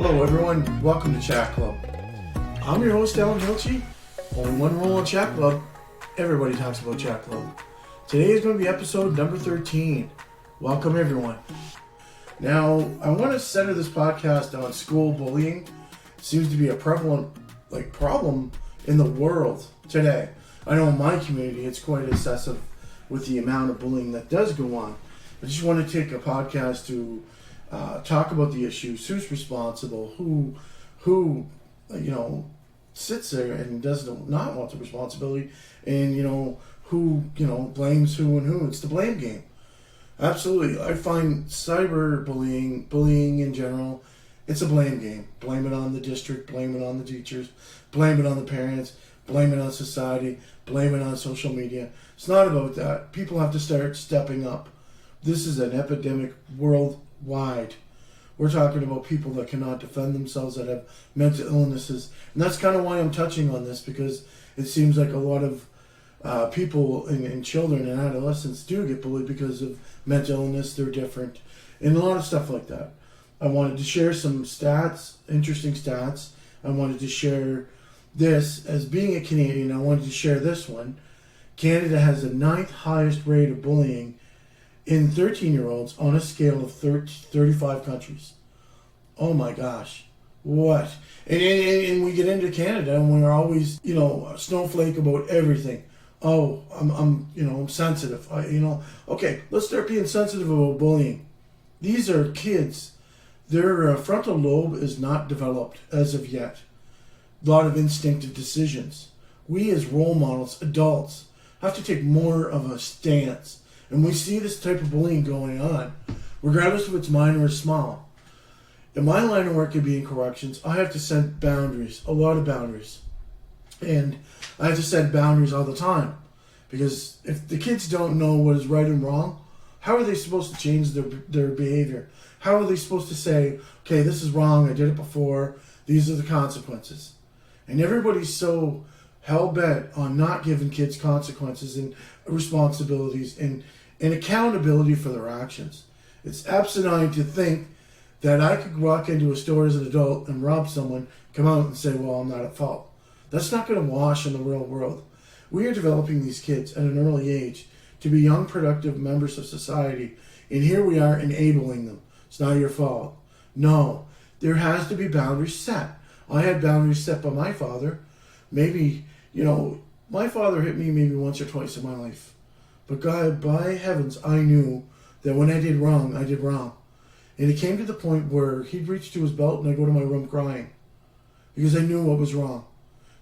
Hello everyone, welcome to Chat Club. I'm your host Alan Hilchey. Only one rule on Chat Club. Everybody talks about Chat Club. Today is going to be episode number 13. Welcome everyone. Now, I want to center this podcast on school bullying. It seems to be a prevalent problem in the world today. I know in my community it's quite excessive with the amount of bullying that does go on. I just want to take a podcast to talk about the issues, who's responsible, who sits there and does not want the responsibility, and who blames who and who. It's the blame game. Absolutely. I find cyberbullying, bullying in general, it's a blame game. Blame it on the district, blame it on the teachers, blame it on the parents, blame it on society, blame it on social media. It's not about that. People have to start stepping up. This is an epidemic worldwide. We're talking about people that cannot defend themselves, that have mental illnesses. And that's kind of why I'm touching on this, because it seems like a lot of people and children and adolescents do get bullied because of mental illness. They're different. And a lot of stuff like that. I wanted to share some stats, interesting stats. I wanted to share this. As being a Canadian, I wanted to share this one. Canada has the 9th highest rate of bullying in 13-year-olds on a scale of 35 countries. Oh my gosh. What? And we get into Canada and we're always, a snowflake about everything. Oh, I'm sensitive. Okay, let's start being sensitive about bullying. These are kids. Their frontal lobe is not developed as of yet. A lot of instinctive decisions. We as role models, adults, have to take more of a stance. And we see this type of bullying going on, regardless if it's minor or small. In my line of work, it being corrections, I have to set boundaries, a lot of boundaries. And I have to set boundaries all the time. Because if the kids don't know what is right and wrong, how are they supposed to change their behavior? How are they supposed to say, okay, this is wrong, I did it before, these are the consequences? And everybody's so hell-bent on not giving kids consequences and responsibilities and accountability for their actions. It's asinine to think that I could walk into a store as an adult and rob someone, come out and say, well, I'm not at fault. That's not going to wash in the real world. We are developing these kids at an early age to be young, productive members of society, and here we are enabling them. It's not your fault. No, there has to be boundaries set. I had boundaries set by my father. Maybe, my father hit me maybe once or twice in my life. But God, by heavens, I knew that when I did wrong, I did wrong. And it came to the point where he'd reach to his belt and I'd go to my room crying. Because I knew what was wrong.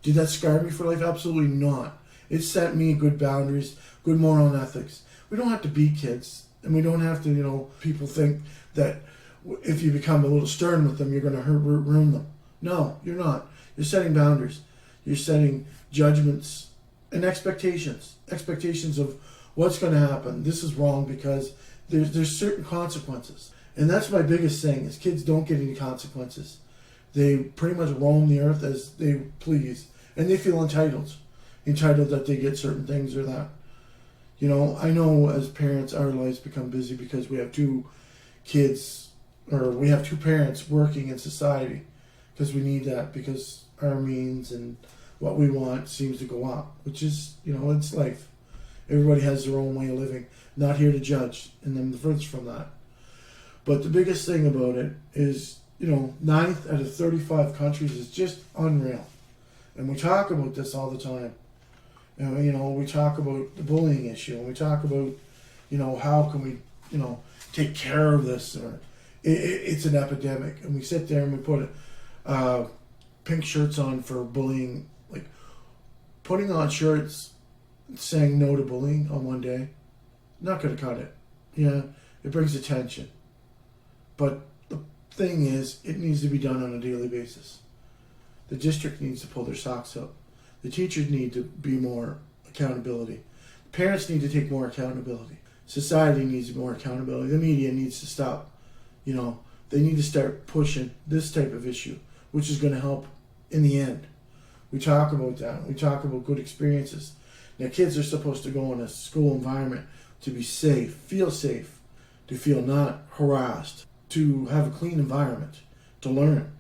Did that scar me for life? Absolutely not. It set me good boundaries, good moral ethics. We don't have to beat kids. And we don't have to, people think that if you become a little stern with them, you're going to ruin them. No, you're not. You're setting boundaries. You're setting judgments and expectations. Expectations of what's going to happen. This is wrong because there's certain consequences. And that's my biggest thing, is kids don't get any consequences. They pretty much roam the earth as they please. And they feel entitled. Entitled that they get certain things or that. I know as parents our lives become busy because we have two kids, or we have two parents working in society. Because we need that, because our means and what we want seems to go up. Which is, it's life. Everybody has their own way of living. Not here to judge, and then the furthest from that. But the biggest thing about it is, 9th out of 35 countries is just unreal. And we talk about this all the time. And, we talk about the bullying issue, and we talk about, how can we, take care of this, or it's an epidemic. And we sit there and we put pink shirts on for bullying, like putting on shirts saying no to bullying on one day, not going to cut it. Yeah, it brings attention. But the thing is, it needs to be done on a daily basis. The district needs to pull their socks up. The teachers need to be more accountability. Parents need to take more accountability. Society needs more accountability. The media needs to stop. They need to start pushing this type of issue, which is going to help in the end. We talk about that. We talk about good experiences. Now, kids are supposed to go in a school environment to be safe, to feel not harassed, to have a clean environment, to learn.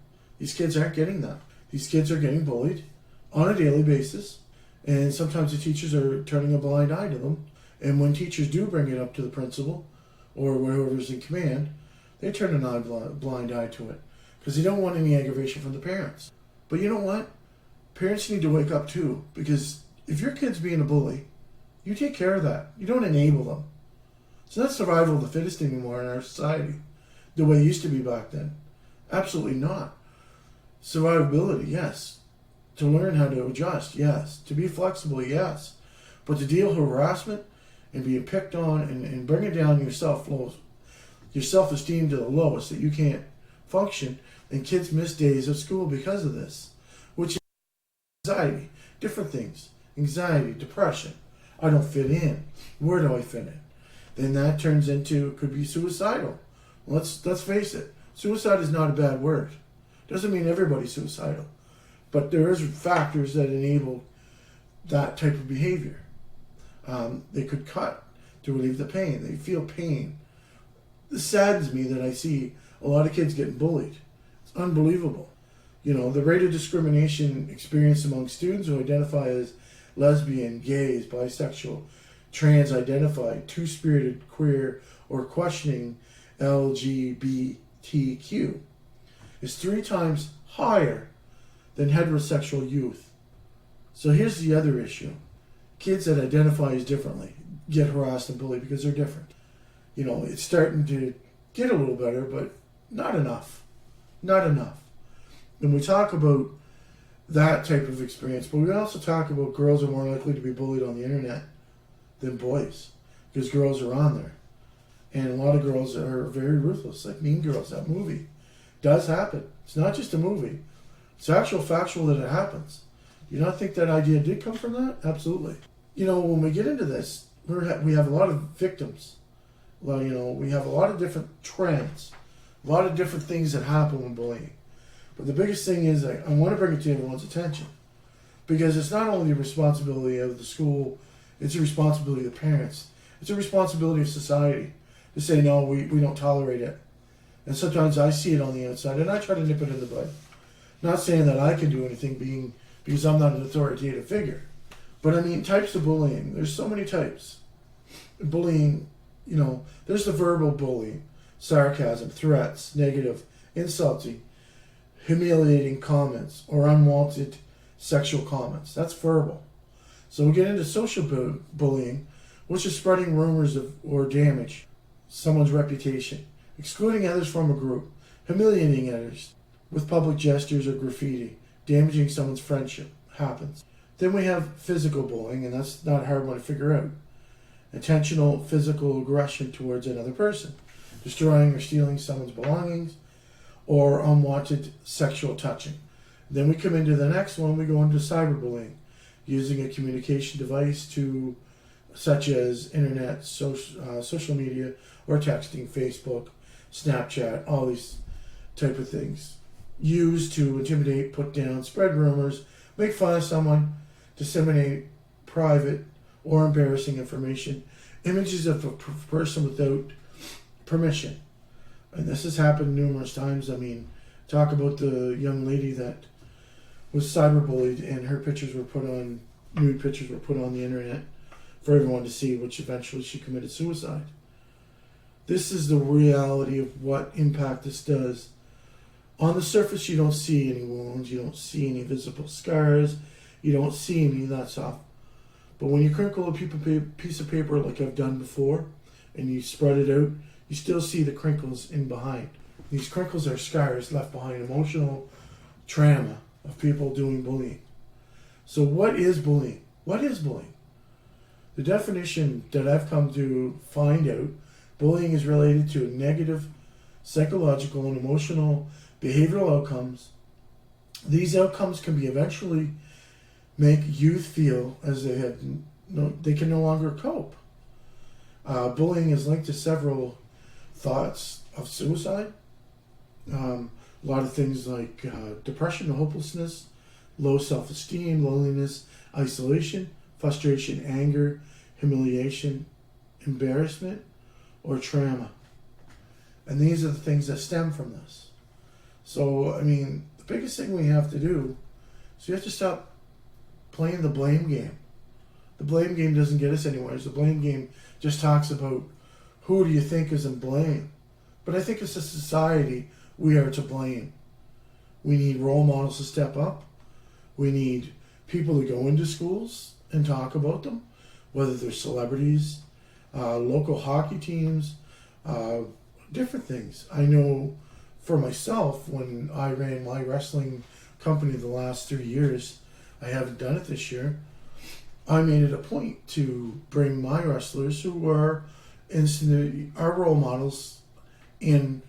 These kids aren't getting that. These kids are getting bullied on a daily basis, and sometimes the teachers are turning a blind eye to them. And when teachers do bring it up to the principal or whoever's in command, they turn a blind eye to it because they don't want any aggravation from the parents. But you know what? Parents need to wake up too, because if your kid's being a bully, you take care of that. You don't enable them. It's not survival of the fittest anymore in our society, the way it used to be back then. Absolutely not. Survivability, yes. To learn how to adjust, yes. To be flexible, yes. But to deal with harassment and being picked on and bringing down your self-esteem to the lowest, that you can't function, and kids miss days of school because of this, which is anxiety, different things. Anxiety, depression. I don't fit in. Where do I fit in? Then that turns into, could be suicidal. Let's face it. Suicide is not a bad word. Doesn't mean everybody's suicidal. But there is factors that enable that type of behavior. They could cut to relieve the pain. They feel pain. It saddens me that I see a lot of kids getting bullied. It's unbelievable. You know, the rate of discrimination experienced among students who identify as lesbian, gays, bisexual, trans-identified, two-spirited, queer, or questioning LGBTQ is 3 times higher than heterosexual youth. So here's the other issue. Kids that identify as differently get harassed and bullied because they're different. You know, it's starting to get a little better, but not enough. Not enough. And we talk about that type of experience, but we also talk about girls are more likely to be bullied on the internet than boys, because girls are on there. And a lot of girls are very ruthless, like Mean Girls, that movie. Does happen. It's not just a movie. It's factual that it happens. Do you not think that idea did come from that? Absolutely. You know, when we get into this, we have a lot of victims. Well, you know, we have a lot of different trends, a lot of different things that happen when bullying. But the biggest thing is I want to bring it to everyone's attention, because it's not only the responsibility of the school, it's a responsibility of the parents. It's a responsibility of society to say, no, we don't tolerate it. And sometimes I see it on the outside, and I try to nip it in the bud. Not saying that I can do anything because I'm not an authoritative figure. But I mean, types of bullying. There's so many types. Bullying, you know, there's the verbal bullying, sarcasm, threats, negative, insulting, humiliating comments, or unwanted sexual comments. That's verbal. So we get into social bullying, which is spreading rumors of or damage someone's reputation, excluding others from a group, humiliating others with public gestures or graffiti, damaging someone's friendship. Happens. Then we have physical bullying, and that's not a hard one to figure out. Intentional physical aggression towards another person, destroying or stealing someone's belongings, or unwanted sexual touching. Then we come into the next one, we go into cyberbullying, using a communication device such as internet, social media, or texting, Facebook, Snapchat, all these type of things. Used to intimidate, put down, spread rumors, make fun of someone, disseminate private or embarrassing information, images of a person without permission. And this has happened numerous times. I mean, talk about the young lady that was cyberbullied and her pictures were put on, nude pictures were put on the internet for everyone to see, which eventually she committed suicide. This is the reality of what impact this does. On the surface, you don't see any wounds, you don't see any visible scars, you don't see any of that stuff. But when you crinkle a piece of paper like I've done before, and you spread it out, you still see the crinkles in behind. These crinkles are scars left behind, emotional trauma of people doing bullying. So what is bullying? What is bullying? The definition that I've come to find out, bullying is related to negative psychological and emotional behavioral outcomes. These outcomes can be eventually make youth feel as they can no longer cope. Bullying is linked to several thoughts of suicide. A lot of things like depression, hopelessness, low self-esteem, loneliness, isolation, frustration, anger, humiliation, embarrassment, or trauma. And these are the things that stem from this. So, I mean, the biggest thing we have to do is we have to stop playing the blame game. The blame game doesn't get us anywhere. The blame game just talks about who do you think is in blame. But I think as a society, we are to blame. We need role models to step up. We need people to go into schools and talk about them, whether they're celebrities, local hockey teams, different things. I know for myself, when I ran my wrestling company the last 3 years, I haven't done it this year, I made it a point to bring my wrestlers who are our role models in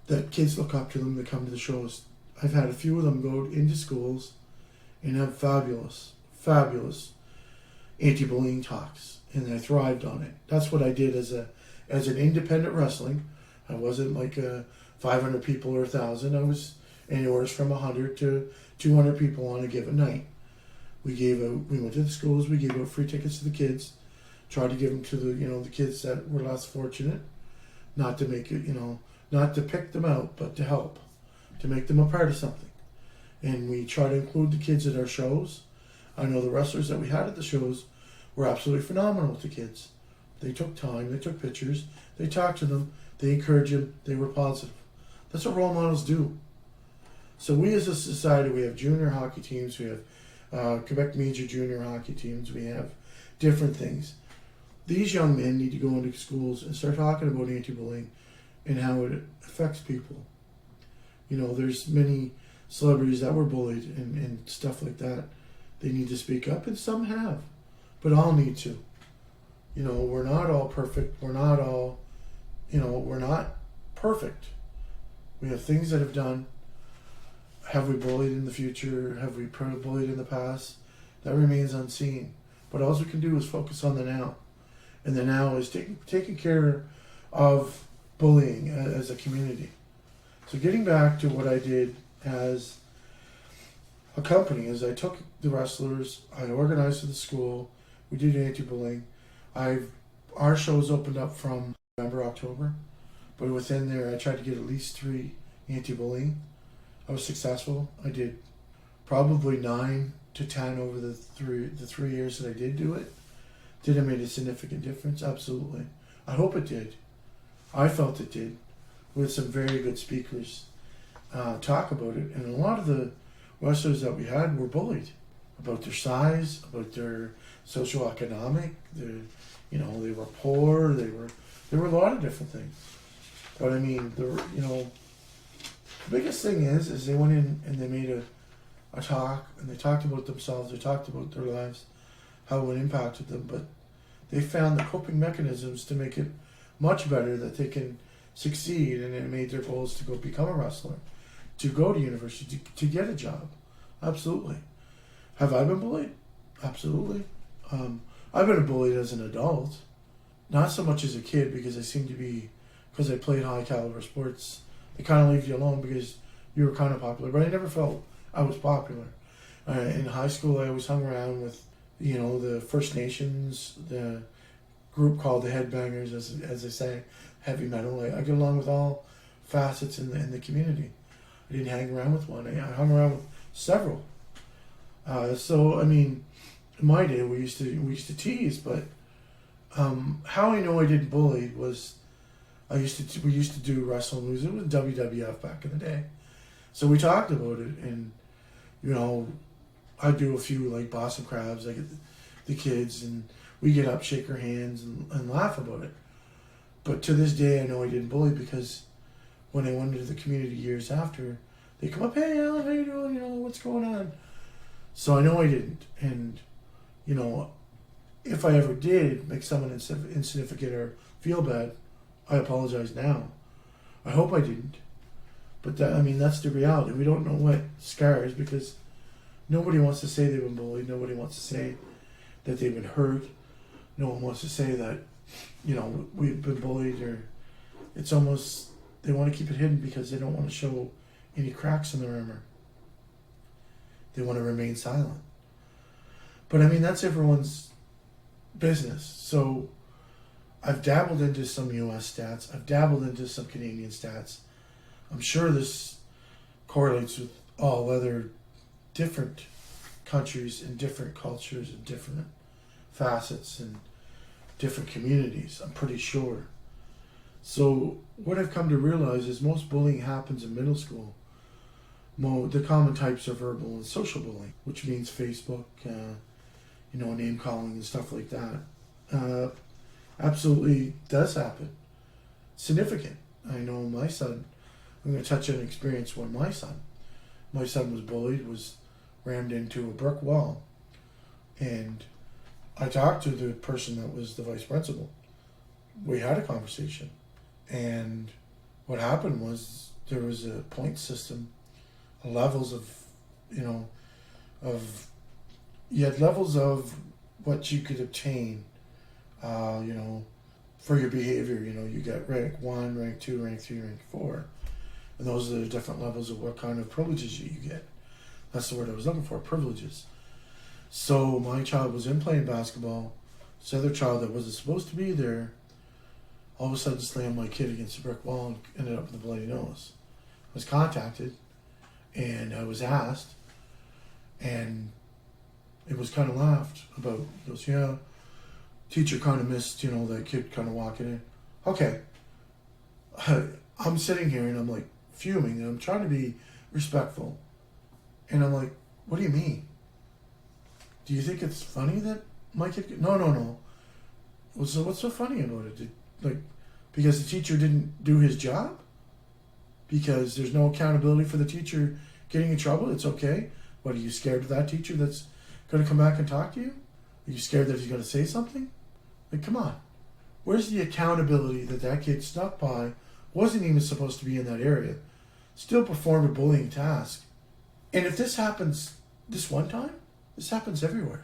that kids look up to them that come to the shows. I've had a few of them go into schools and have fabulous anti-bullying talks, and I thrived on it. That's what I did as an independent wrestling. I wasn't like 500 people or 1,000. I was anywhere from 100 to 200 people on a given night. We went to the schools. We gave out free tickets to the kids. Tried to give them to the kids that were less fortunate. Not to make it, not to pick them out, but to help, to make them a part of something. And we try to include the kids at our shows. I know the wrestlers that we had at the shows were absolutely phenomenal to kids. They took time, they took pictures, they talked to them, they encouraged them, they were positive. That's what role models do. So we as a society, we have junior hockey teams, we have Quebec Major junior hockey teams, we have different things. These young men need to go into schools and start talking about anti-bullying and how it affects people. There's many celebrities that were bullied and stuff like that. They need to speak up, and some have, but all need to. We're not all perfect. We're not all, we're not perfect. We have things that have done. Have we bullied in the future? Have we bullied in the past? That remains unseen. But all we can do is focus on the now. And the now is taking care of bullying as a community. So getting back to what I did as a company is I took the wrestlers, I organized for the school, we did anti-bullying. Our shows opened up from November, October, but within there I tried to get at least 3 anti-bullying. I was successful. I did probably 9 to 10 over the three years that I did do it. Did it make a significant difference? Absolutely. I hope it did. I felt it did, with some very good speakers talk about it. And a lot of the wrestlers that we had were bullied about their size, about their socioeconomic. They were poor. There were a lot of different things. But I mean, the biggest thing is they went in and they made a talk, and they talked about themselves. They talked about their lives, how it impacted them. But they found the coping mechanisms to make it much better, that they can succeed, and it made their goals to go become a wrestler, to go to university, to get a job. Absolutely. Have I been bullied? Absolutely. I've been bullied as an adult, not so much as a kid, because I played high caliber sports. They kind of leave you alone because you were kind of popular, but I never felt I was popular. In high school, I always hung around with, the First Nations, the group called the Headbangers, as they say, heavy metal. I get along with all facets in the community. I didn't hang around with one. I hung around with several. So I mean, in my day, we used to tease, but how I know I didn't bully was we used to do wrestling. It was WWF back in the day, so we talked about it, and I'd do a few like Boston Crabs, like the kids, and we get up, shake our hands, and laugh about it. But to this day, I know I didn't bully, because when I went into the community years after, they come up, "Hey, Alan, how you doing? What's going on?" So I know I didn't. And, if I ever did make someone insignificant or feel bad, I apologize now. I hope I didn't. But that's the reality. We don't know what scars, because nobody wants to say they've been bullied. Nobody wants to say that they've been hurt. No one wants to say that, we've been bullied, or it's almost, they want to keep it hidden because they don't want to show any cracks in their armor. They want to remain silent. But that's everyone's business. So I've dabbled into some US stats. I've dabbled into some Canadian stats. I'm sure this correlates with all other different countries and different cultures and different facets and different communities, I'm pretty sure. So what I've come to realize is most bullying happens in middle school. The common types are verbal and social bullying, which means Facebook, name calling and stuff like that. Absolutely does happen. Significant. I know my son, I'm going to touch on an experience when my son was bullied, was rammed into a brick wall. And I talked to the person that was the vice principal. We had a conversation. And what happened was there was a point system, levels of, you had levels of what you could obtain, for your behavior. You get rank 1, rank 2, rank 3, rank 4. And those are the different levels of what kind of privileges you get. That's the word I was looking for, privileges. So my child was in playing basketball. This other child that wasn't supposed to be there all of a sudden slammed my kid against a brick wall and ended up with a bloody nose. I was contacted and I was asked, and it was kind of laughed about. He goes, yeah, teacher kind of missed, that kid kind of walking in. Okay. I'm sitting here and I'm like fuming and I'm trying to be respectful. And I'm like, what do you mean? Do you think it's funny that my kid... No. What's so funny about it? Because the teacher didn't do his job? Because there's no accountability for the teacher getting in trouble? It's okay? What, are you scared of that teacher that's going to come back and talk to you? Are you scared that he's going to say something? Come on. Where's the accountability that kid snuck by, wasn't even supposed to be in that area, still performed a bullying task? And if this happens this one time, this happens everywhere.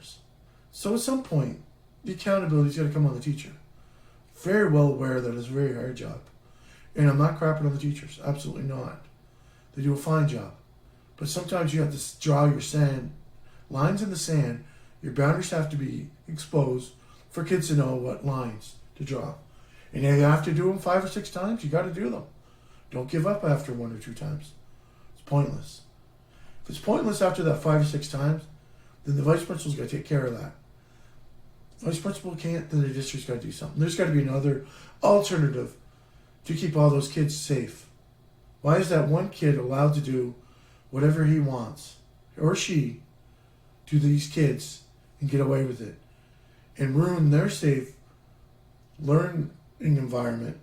So at some point, the accountability's got to come on the teacher. Very well aware that it's a very hard job. And I'm not crapping on the teachers. Absolutely not. They do a fine job. But sometimes you have to draw your lines in the sand. Your boundaries have to be exposed for kids to know what lines to draw. And if you have to do them 5 or 6 times, you got to do them. Don't give up after 1 or 2 times. It's pointless. If it's pointless after that 5 or 6 times, then the vice principal's got to take care of that. Vice principal can't, then the district's got to do something. There's got to be another alternative to keep all those kids safe. Why is that one kid allowed to do whatever he wants, or she, to these kids and get away with it and ruin their safe learning environment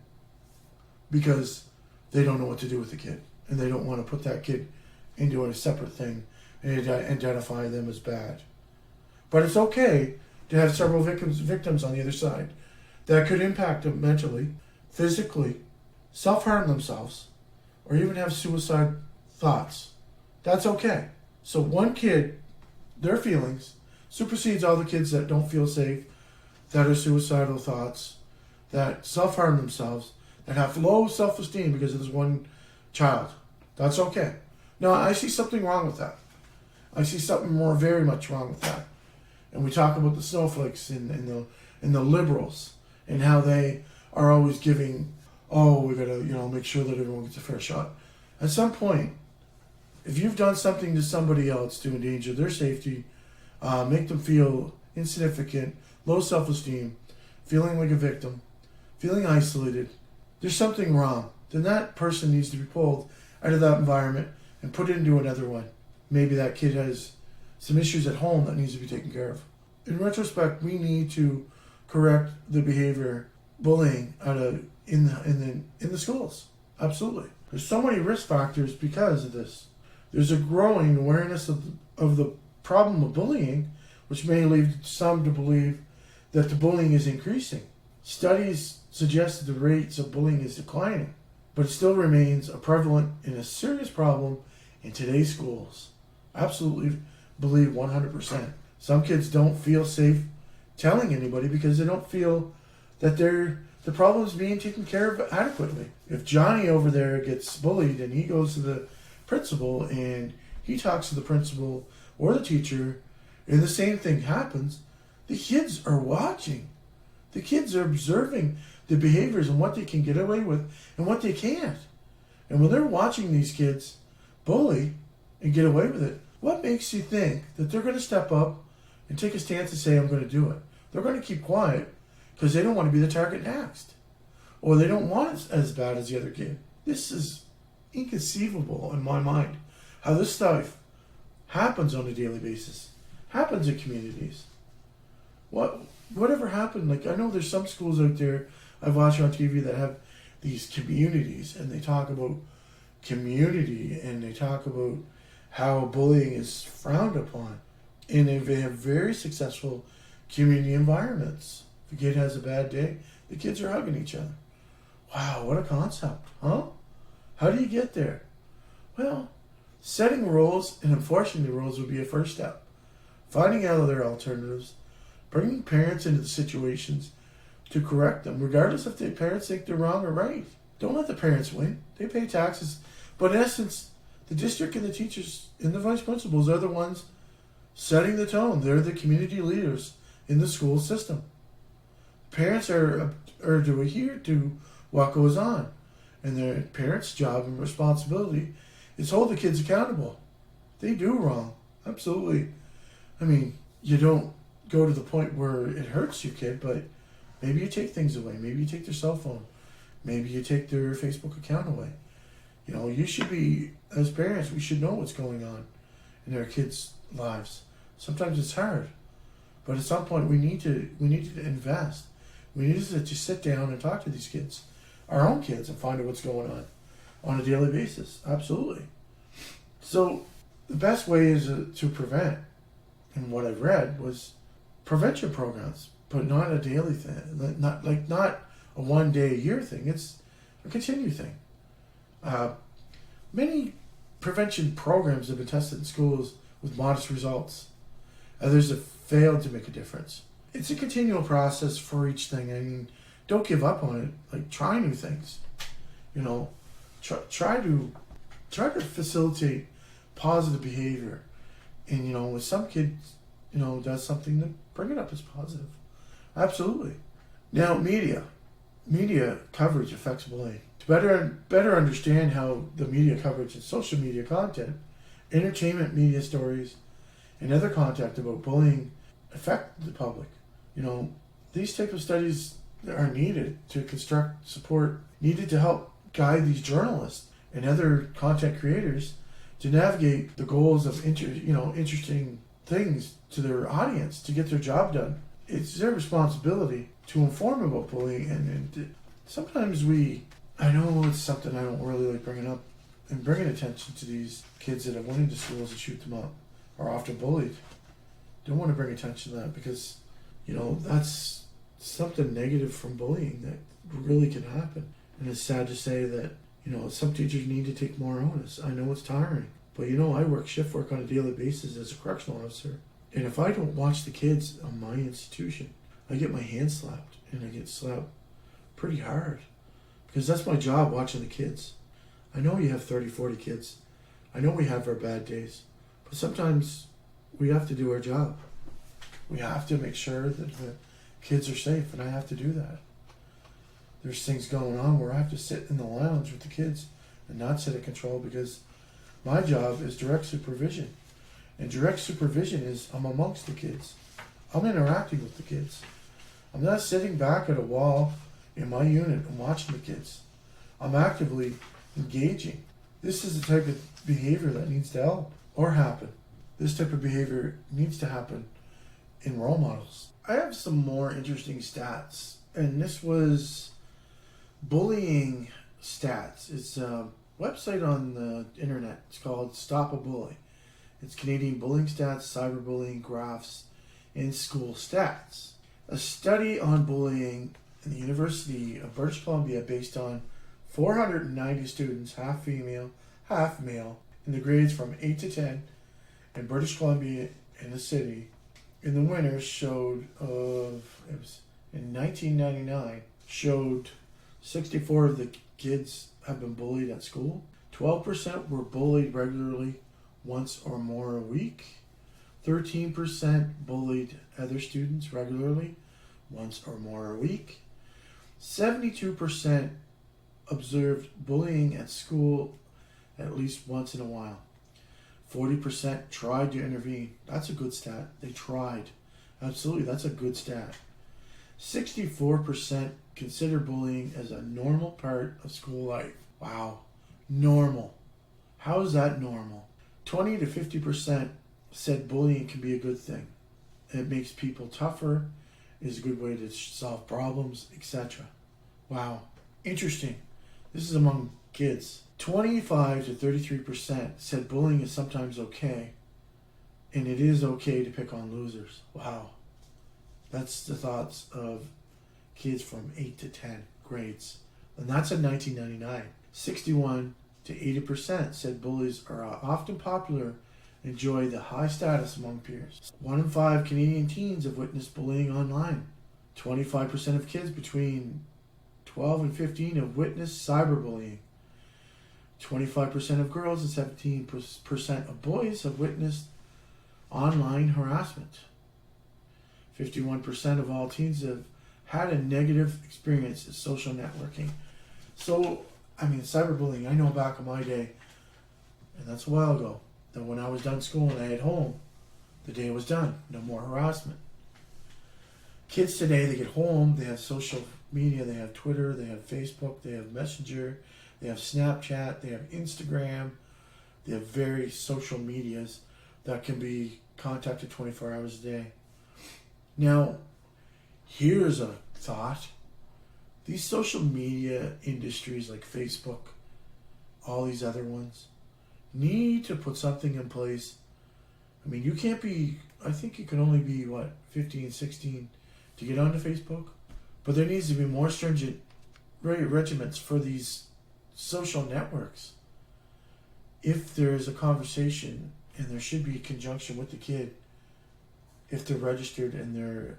because they don't know what to do with the kid and they don't want to put that kid into a separate thing and identify them as bad? But it's okay to have several victims on the other side that could impact them mentally, physically, self-harm themselves, or even have suicide thoughts. That's okay. So one kid, their feelings, supersedes all the kids that don't feel safe, that are suicidal thoughts, that self-harm themselves, that have low self-esteem because of this one child. That's okay. Now, I see something wrong with that. I see something very much wrong with that. And we talk about the snowflakes and the liberals and how they are always giving, we got to, make sure that everyone gets a fair shot. At some point, if you've done something to somebody else to endanger their safety, make them feel insignificant, low self-esteem, feeling like a victim, feeling isolated, there's something wrong. Then that person needs to be pulled out of that environment and put into another one. Maybe that kid has some issues at home that needs to be taken care of. In retrospect, we need to correct the behavior, bullying in the schools. Absolutely. There's so many risk factors because of this. There's a growing awareness of the problem of bullying, which may lead some to believe that the bullying is increasing. Studies suggest that the rates of bullying is declining, but it still remains a prevalent and a serious problem in today's schools. Absolutely believe 100%. Some kids don't feel safe telling anybody because they don't feel that the problem is being taken care of adequately. If Johnny over there gets bullied and he goes to the principal and he talks to the principal or the teacher and the same thing happens, the kids are watching. The kids are observing the behaviors and what they can get away with and what they can't. And when they're watching these kids bully, and get away with it. What makes you think that they're going to step up and take a stance and say, I'm going to do it? They're going to keep quiet because they don't want to be the target next. Or they don't want it as bad as the other kid. This is inconceivable in my mind. How this stuff happens on a daily basis. Happens in communities. Whatever happened, like I know there's some schools out there I've watched on TV that have these communities and they talk about community and they talk about how bullying is frowned upon. And they have very successful community environments. If a kid has a bad day, the kids are hugging each other. Wow, what a concept, huh? How do you get there? Well, setting rules and enforcing the rules would be a first step. Finding out other alternatives, bringing parents into the situations to correct them, regardless if the parents think they're wrong or right. Don't let the parents win. They pay taxes. But in essence, the district and the teachers and the vice principals are the ones setting the tone. They're the community leaders in the school system. Parents are to adhere to what goes on. And their parents' job and responsibility is hold the kids accountable. They do wrong. Absolutely. I mean, you don't go to the point where it hurts your kid, but maybe you take things away. Maybe you take their cell phone. Maybe you take their Facebook account away. You know, you should be, as parents, we should know what's going on in our kids' lives. Sometimes it's hard, but at some point we need to invest. We need to just sit down and talk to these kids, our own kids, and find out what's going on a daily basis. Absolutely. So the best way is to prevent, and what I've read was prevention programs, but not a daily thing, not a 1 day a year thing. It's a continued thing. Many prevention programs have been tested in schools with modest results. Others have failed to make a difference. It's a continual process for each thing. I mean, don't give up on it. Like, try new things. You know, try to facilitate positive behavior. And, you know, if some kid, you know, does something, then bring it up as positive. Absolutely. Now, media coverage affects bullying. To better understand how the media coverage and social media content, entertainment media stories, and other content about bullying affect the public. You know, these type of studies are needed to construct support, needed to help guide these journalists and other content creators to navigate the goals of interesting things to their audience to get their job done. It's their responsibility to inform about bullying, and sometimes I know it's something I don't really like bringing up, and bringing attention to these kids that have went into schools and shoot them up, are often bullied. Don't want to bring attention to that because, you know, that's something negative from bullying that really can happen. And it's sad to say that, you know, some teachers need to take more onus. I know it's tiring, but you know, I work shift work on a daily basis as a correctional officer. And if I don't watch the kids on my institution, I get my hand slapped, and I get slapped pretty hard because that's my job, watching the kids. I know you have 30, 40 kids. I know we have our bad days, but sometimes we have to do our job. We have to make sure that the kids are safe, and I have to do that. There's things going on where I have to sit in the lounge with the kids and not sit at control because my job is direct supervision. And direct supervision is I'm amongst the kids. I'm interacting with the kids. I'm not sitting back at a wall in my unit and watching the kids. I'm actively engaging. This is the type of behavior that needs to help or happen. This type of behavior needs to happen in role models. I have some more interesting stats, and this was bullying stats. It's a website on the internet. It's called Stop a Bully. It's Canadian bullying stats, cyberbullying graphs, and school stats. A study on bullying in the University of British Columbia based on 490 students, half female, half male, in the grades from 8 to 10 in British Columbia in the city. In the winter showed in 1999, showed 64 of the kids have been bullied at school. 12% were bullied regularly once or more a week. 13% bullied other students regularly once or more a week. 72% observed bullying at school at least once in a while. 40% tried to intervene. That's a good stat. They tried. Absolutely, that's a good stat. 64% consider bullying as a normal part of school life. Wow. Normal. How is that normal? 20 to 50% said bullying can be a good thing. It makes people tougher, is a good way to solve problems, etc. Wow. Interesting. This is among kids. 25 to 33% said bullying is sometimes okay, and it is okay to pick on losers. Wow. That's the thoughts of kids from 8 to 10 grades. And that's in 1999. 61 to 80% said bullies are often popular and enjoy the high status among peers. 1 in 5 Canadian teens have witnessed bullying online. 25% of kids between 12 and 15 have witnessed cyberbullying. 25% of girls and 17% of boys have witnessed online harassment. 51% of all teens have had a negative experience in social networking. So, cyberbullying, I know back in my day, and that's a while ago, that when I was done school and I had home, the day was done. No more harassment. Kids today, they get home, they have social media, they have Twitter, they have Facebook, they have Messenger, they have Snapchat, they have Instagram, they have various social medias that can be contacted 24 hours a day. Now, here's a thought. These social media industries like Facebook, all these other ones, need to put something in place. You can't be, I think you can only be, 15, 16 to get onto Facebook? But there needs to be more stringent regiments for these social networks. If there is a conversation, and there should be a conjunction with the kid, if they're registered and they're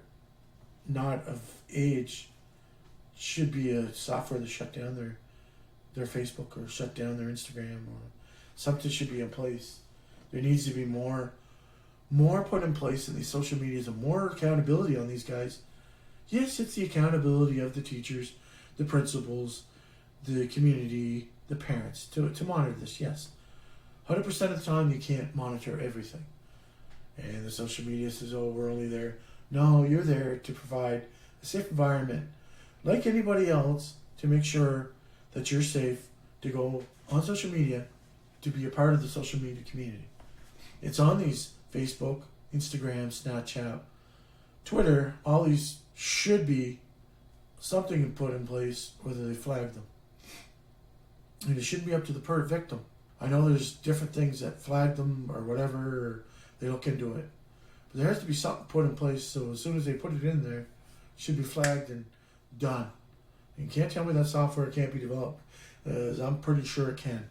not of age, should be a software to shut down their Facebook or shut down their Instagram, or something should be in place. There needs to be more put in place in these social medias and more accountability on these guys. Yes, it's the accountability of the teachers, the principals, the community, the parents to monitor this, yes. 100% of the time you can't monitor everything. And the social media says, oh, we're only there. No, you're there to provide a safe environment, like anybody else, to make sure that you're safe to go on social media, to be a part of the social media community. It's on these Facebook, Instagram, Snapchat, Twitter. All these should be something put in place, whether they flag them. And it shouldn't be up to the victim. I know there's different things that flag them or whatever, or they look into it. But there has to be something put in place, so as soon as they put it in there, it should be flagged and done. You can't tell me that software can't be developed, because I'm pretty sure it can.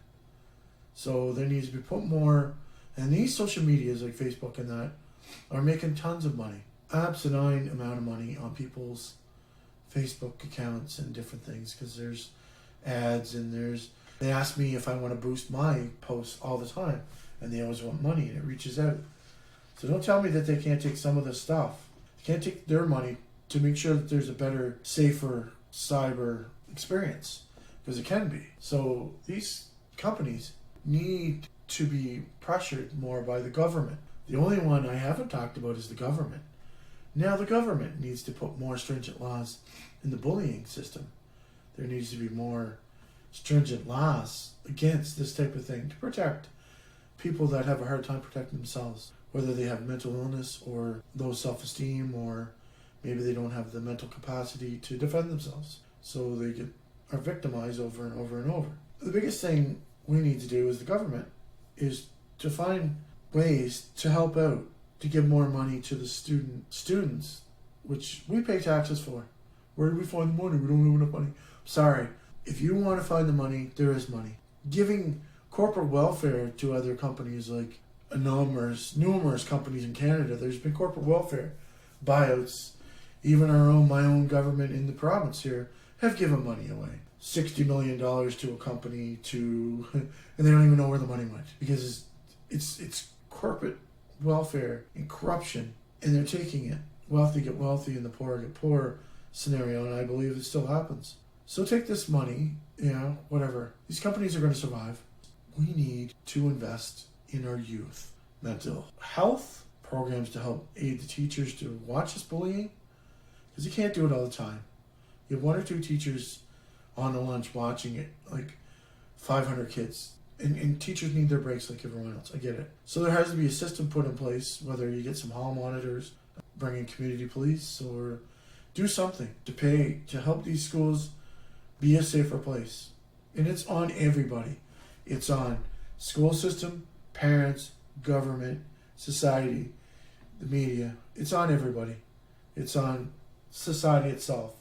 So there needs to be put more, and these social medias like Facebook and that are making tons of money. Asinine amount of money on people's Facebook accounts and different things, because there's ads and they ask me if I want to boost my posts all the time, and they always want money, and it reaches out. So don't tell me that they can't take some of this stuff. They can't take their money to make sure that there's a better, safer cyber experience, because it can be. So these companies need to be pressured more by the government. The only one I haven't talked about is the government. Now the government needs to put more stringent laws in the bullying system. There needs to be more stringent laws against this type of thing to protect people that have a hard time protecting themselves, whether they have mental illness or low self-esteem, or maybe they don't have the mental capacity to defend themselves. So they are victimized over and over and over. The biggest thing we need to do as the government is to find ways to help out, to give more money to the students, which we pay taxes for. Where do we find the money? We don't have enough money. Sorry. If you want to find the money, there is money. Giving corporate welfare to other companies, like numerous companies in Canada, there's been corporate welfare buyouts. Even my own government in the province here have given money away. $60 million to a company and they don't even know where the money went, because it's corporate welfare and corruption, and they're taking it. Wealthy get wealthy and the poor get poor scenario, and I believe it still happens. So take this money, whatever. These companies are going to survive. We need to invest in our youth. Mental health programs to help aid the teachers to watch this bullying, because you can't do it all the time. You have one or two teachers on the lunch watching it, like 500 kids. And teachers need their breaks like everyone else. I get it. So there has to be a system put in place, whether you get some hall monitors, bring in community police, or do something to help these schools be a safer place. And it's on everybody. It's on school system, parents, government, society, the media. It's on everybody. It's on society itself.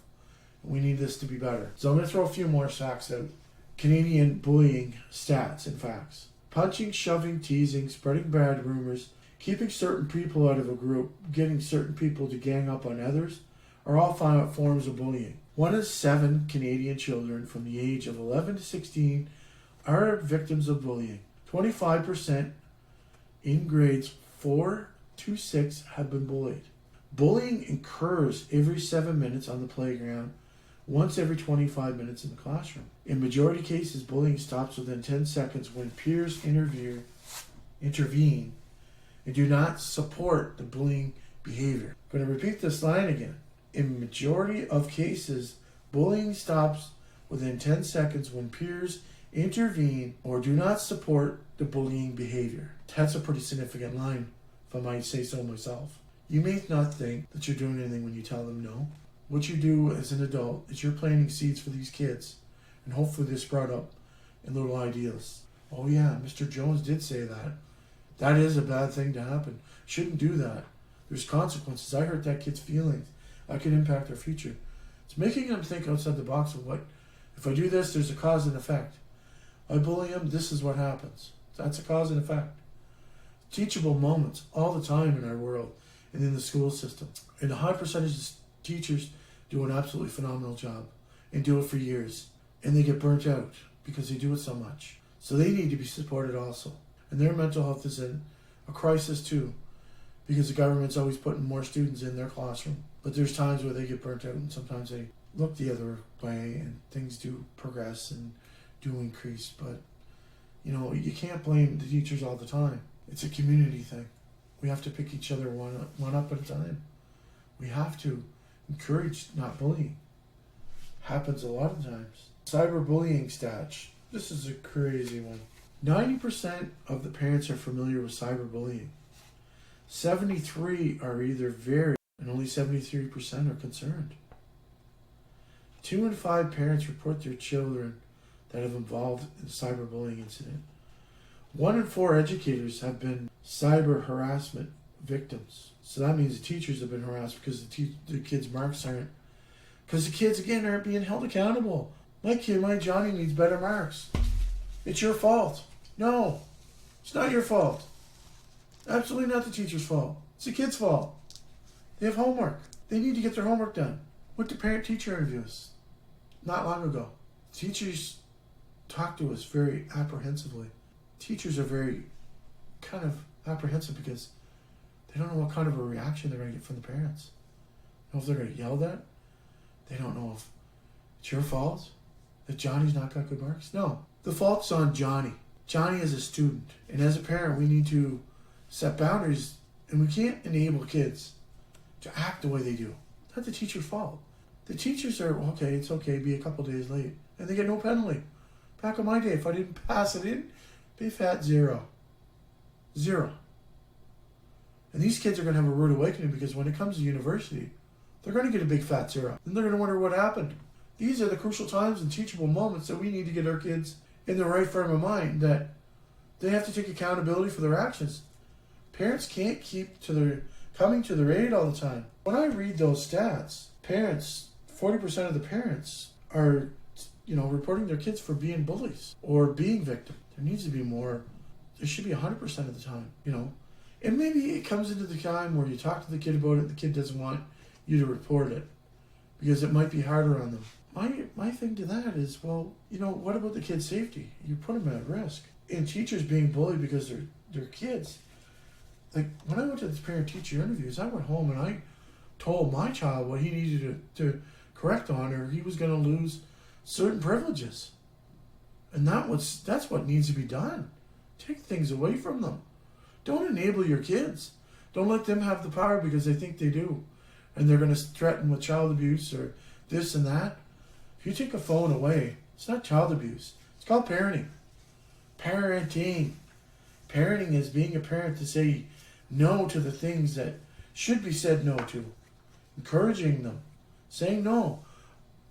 We need this to be better. So I'm going to throw a few more facts out. Canadian bullying stats and facts. Punching, shoving, teasing, spreading bad rumors, keeping certain people out of a group, getting certain people to gang up on others are all forms of bullying. 1 in 7 Canadian children from the age of 11 to 16 are victims of bullying. 25% in grades 4 to 6 have been bullied. Bullying occurs every 7 minutes on the playground, once every 25 minutes in the classroom. In majority cases, bullying stops within 10 seconds when peers intervene and do not support the bullying behavior. I'm going to repeat this line again. In majority of cases, bullying stops within 10 seconds when peers intervene or do not support the bullying behavior. That's a pretty significant line, if I might say so myself. You may not think that you're doing anything when you tell them no. What you do as an adult is you're planting seeds for these kids, and hopefully they're sprout up in little ideas. Oh yeah, Mr. Jones did say that. That is a bad thing to happen. Shouldn't do that. There's consequences. I hurt that kid's feelings. I can impact their future. It's making them think outside the box of what, if I do this, there's a cause and effect. I bully him, this is what happens. That's a cause and effect. Teachable moments all the time in our world and in the school system. And a high percentage of teachers do an absolutely phenomenal job and do it for years. And they get burnt out because they do it so much. So they need to be supported also. And their mental health is in a crisis too, because the government's always putting more students in their classroom. But there's times where they get burnt out and sometimes they look the other way and things do progress and do increase. But, you know, you can't blame the teachers all the time. It's a community thing. We have to pick each other one up at a time. We have to encourage not bullying. Happens a lot of times. Cyberbullying stats. This is a crazy one. 90% of the parents are familiar with cyberbullying. 73 are either very, and only 73% are concerned. 2 in 5 parents report their children that have involved in a cyberbullying incident. 1 in 4 educators have been cyber harassment victims. So that means the teachers have been harassed because the kids' marks aren't. Because the kids, again, aren't being held accountable. My Johnny needs better marks. It's your fault. No, it's not your fault. Absolutely not the teacher's fault. It's the kid's fault. They have homework. They need to get their homework done. Went to parent-teacher interviews not long ago. Teachers talk to us very apprehensively. Teachers are very kind of apprehensive because they don't know what kind of a reaction they're going to get from the parents. They don't know if they're going to yell at. They don't know if it's your fault that Johnny's not got good marks. No, the fault's on Johnny. Johnny is a student. And as a parent, we need to set boundaries, and we can't enable kids to act the way they do. It's not the teacher's fault. The teachers are, okay, it's okay, be a couple days late. And they get no penalty. Back on my day, if I didn't pass it in, big fat 0. 0. And these kids are going to have a rude awakening because when it comes to university, they're going to get a big fat 0. Then they're going to wonder what happened. These are the crucial times and teachable moments that we need to get our kids in the right frame of mind, that they have to take accountability for their actions. Parents can't keep coming to their aid all the time. When I read those stats, parents, 40% of the parents are, reporting their kids for being bullies or being victims. There needs to be more. There should be 100% of the time, And maybe it comes into the time where you talk to the kid about it, the kid doesn't want you to report it because it might be harder on them. My thing to that is, well, what about the kid's safety? You put them at risk. And teachers being bullied because they're kids. Like, when I went to the parent-teacher interviews, I went home and I told my child what he needed to correct on, or he was going to lose certain privileges. And that's what needs to be done. Take things away from them. Don't enable your kids. Don't let them have the power because they think they do. And they're going to threaten with child abuse or this and that. If you take a phone away, it's not child abuse. It's called parenting. Parenting. Parenting is being a parent to say no to the things that should be said no to. Encouraging them. Saying no.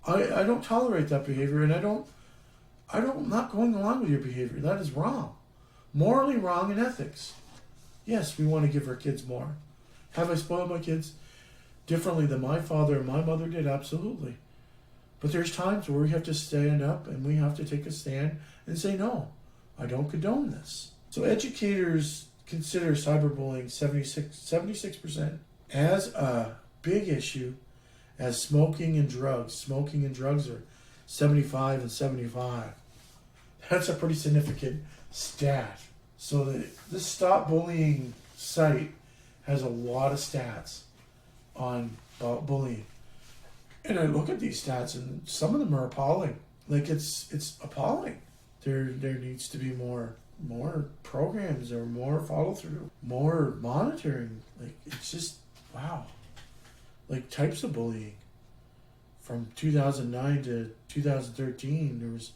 I don't tolerate that behavior, and I'm not going along with your behavior. That is wrong. Morally wrong in ethics. Yes, we want to give our kids more. Have I spoiled my kids differently than my father and my mother did? Absolutely. But there's times where we have to stand up and we have to take a stand and say, no, I don't condone this. So educators consider cyberbullying 76% as a big issue as smoking and drugs. Smoking and drugs are 75 and 75. That's a pretty significant stat. So this Stop Bullying site has a lot of stats on bullying. And I look at these stats and some of them are appalling. Like it's appalling. There needs to be more programs or more follow through, more monitoring. Like it's just wow. Like types of bullying. From 2009 to 2013, there was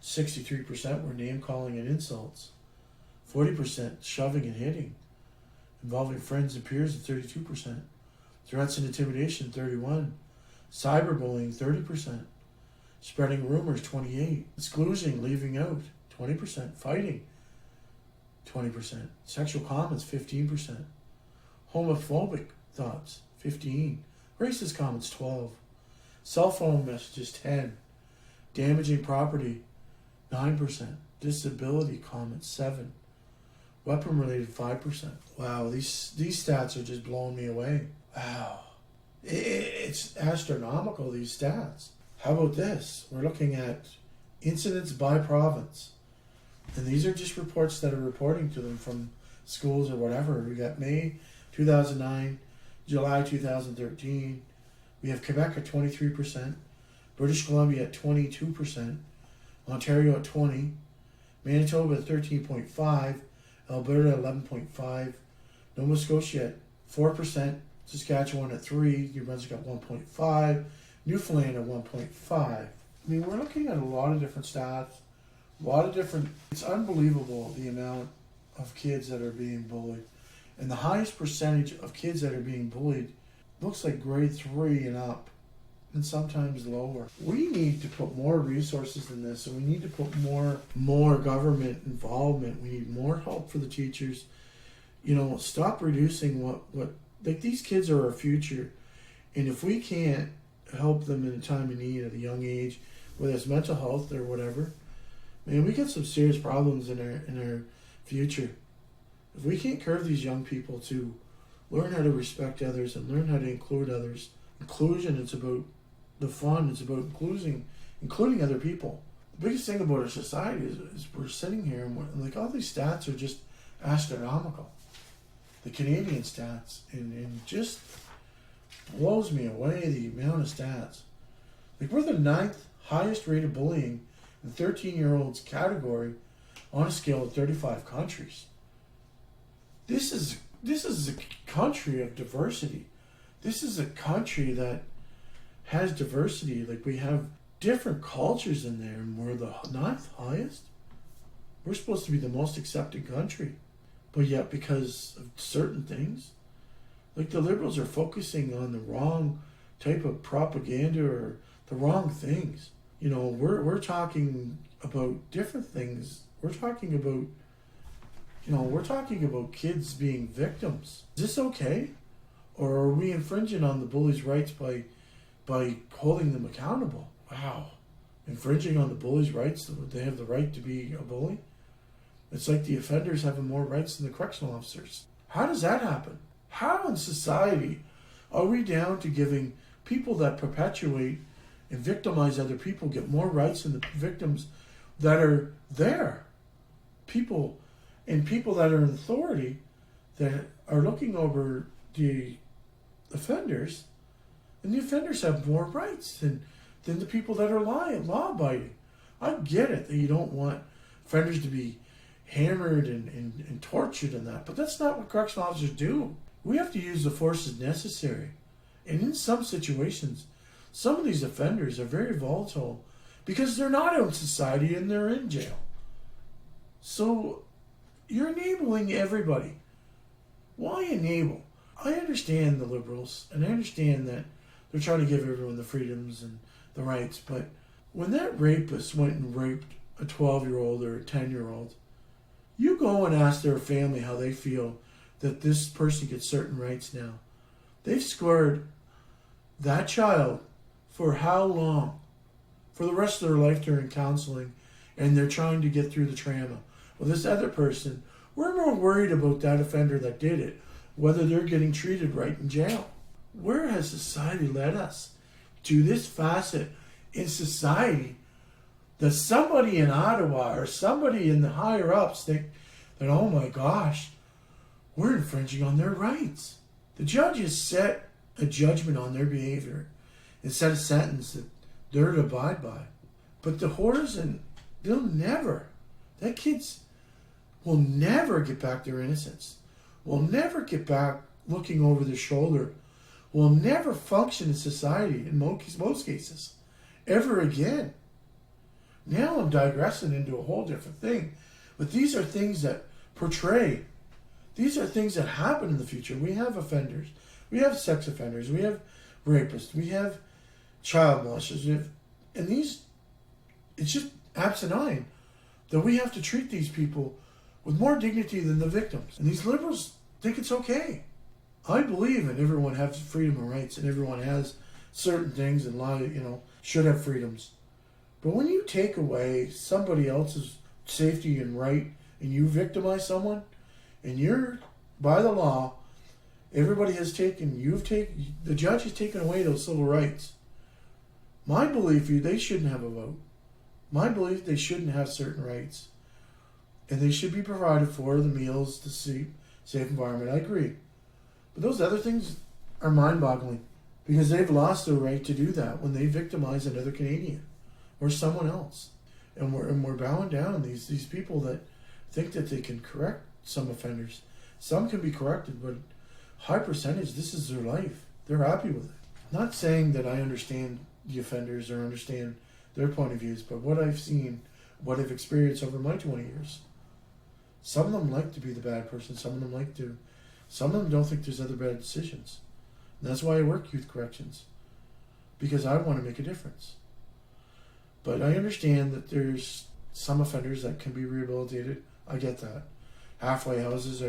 63% were name calling and insults, 40% shoving and hitting, involving friends and peers at 32%, threats and intimidation 31%, cyberbullying 30%, spreading rumors 28%, exclusion, leaving out 20%, fighting 20%, sexual comments 15%, homophobic thoughts 15%, racist comments 12%, cell phone messages 10%, damaging property 9%, disability comments 7%, weapon related 5%. Wow, these stats are just blowing me away. Wow. It's astronomical, these stats. How about this? We're looking at incidents by province. And these are just reports that are reporting to them from schools or whatever. We got May 2009, July 2013. We have Quebec at 23%, British Columbia at 22%, Ontario at 20%, Manitoba at 13.5%, Alberta at 11.5%, Nova Scotia at 4%, Saskatchewan at 3%, New Brunswick at 1.5%, Newfoundland at 1.5%. I mean, we're looking at a lot of different stats, a lot of different. It's unbelievable the amount of kids that are being bullied. And the highest percentage of kids that are being bullied looks like grade 3 and up, and sometimes lower. We need to put more resources in this, and we need to put more government involvement. We need more help for the teachers. You know, stop reducing what like these kids are our future, and if we can't help them in a time of need at a young age, whether it's mental health or whatever, man, we got some serious problems in our future. If we can't curve these young people to learn how to respect others and learn how to include others. Inclusion, it's about the fun, it's about including other people. The biggest thing about our society is we're sitting here and like all these stats are just astronomical. The Canadian stats, and just blows me away the amount of stats. Like we're the 9th highest rate of bullying in 13-year-olds category on a scale of 35 countries. This is a country of diversity. This is a country that has diversity. Like we have different cultures in there, and we're the 9th highest. We're supposed to be the most accepting country. But yet, because of certain things, like the liberals are focusing on the wrong type of propaganda or the wrong things. You know, we're talking about different things. We're talking about kids being victims. Is this okay? Or are we infringing on the bully's rights by holding them accountable? Wow. Infringing on the bully's rights, they have the right to be a bully? It's like the offenders having more rights than the correctional officers. How does that happen? How in society are we down to giving people that perpetuate and victimize other people get more rights than the victims that are there? People that are in authority that are looking over the offenders, and the offenders have more rights than the people that are law-abiding. I get it that you don't want offenders to be hammered and tortured and that. But that's not what correctional officers do. We have to use the forces necessary. And in some situations, some of these offenders are very volatile because they're not out in society and they're in jail. So you're enabling everybody. Why enable? I understand the liberals, and I understand that they're trying to give everyone the freedoms and the rights, but when that rapist went and raped a 12-year-old or a 10-year-old, you go and ask their family how they feel that this person gets certain rights now. They've squared that child for how long? For the rest of their life during counseling, and they're trying to get through the trauma. Well, this other person, we're more worried about that offender that did it, whether they're getting treated right in jail. Where has society led us? To this facet in society that somebody in Ottawa or somebody in the higher ups think that, oh my gosh, we're infringing on their rights. The judge has set a judgment on their behavior and set a sentence that they're to abide by. But the whores, they'll never, that kids will never get back their innocence, will never get back looking over their shoulder, will never function in society in most cases ever again. Now I'm digressing into a whole different thing, but these are things that portray, these are things that happen in the future. We have offenders, we have sex offenders, we have rapists, we have child molesters, and these, it's just asinine that we have to treat these people with more dignity than the victims. And these liberals think it's okay. I believe in everyone has freedom and rights, and everyone has certain things in life, should have freedoms. But when you take away somebody else's safety and right, and you victimize someone, and you're, by the law, everybody has taken, the judge has taken away those civil rights. My belief is they shouldn't have a vote. My belief, they shouldn't have certain rights. And they should be provided for, the meals, the safe environment. I agree. But those other things are mind-boggling because they've lost their right to do that when they victimize another Canadian or someone else. And we're bowing down these people that think that they can correct some offenders. Some can be corrected, but high percentage, this is their life. They're happy with it. Not saying that I understand the offenders or understand their point of views, but what I've seen, what I've experienced over my 20 years, some of them like to be the bad person, some of them don't think there's other bad decisions. And that's why I work youth corrections, because I want to make a difference. But I understand that there's some offenders that can be rehabilitated. I get that. Halfway houses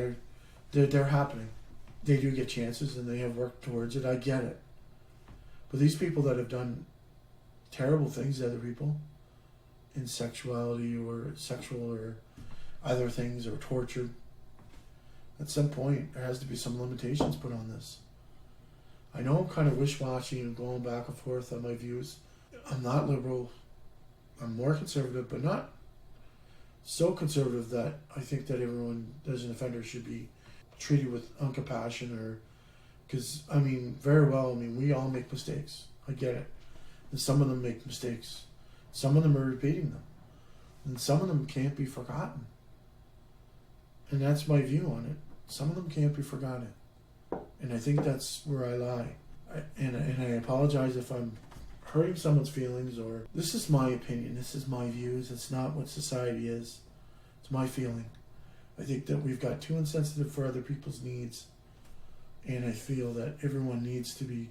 they're happening. They do get chances and they have worked towards it. I get it. But these people that have done terrible things to other people in sexuality or sexual or other things or torture, at some point there has to be some limitations put on this. I know I'm kind of wish-washy and going back and forth on my views. I'm not liberal. I'm more conservative, but not so conservative that I think that everyone that's an offender should be treated with uncompassion or, because, very well, we all make mistakes. I get it. And some of them make mistakes. Some of them are repeating them. And some of them can't be forgotten. And that's my view on it. Some of them can't be forgotten. And I think that's where I lie. And I apologize if I'm hurting someone's feelings, or this is my opinion, this is my views, it's not what society is. It's my feeling. I think that we've got too insensitive for other people's needs, and I feel that everyone needs to be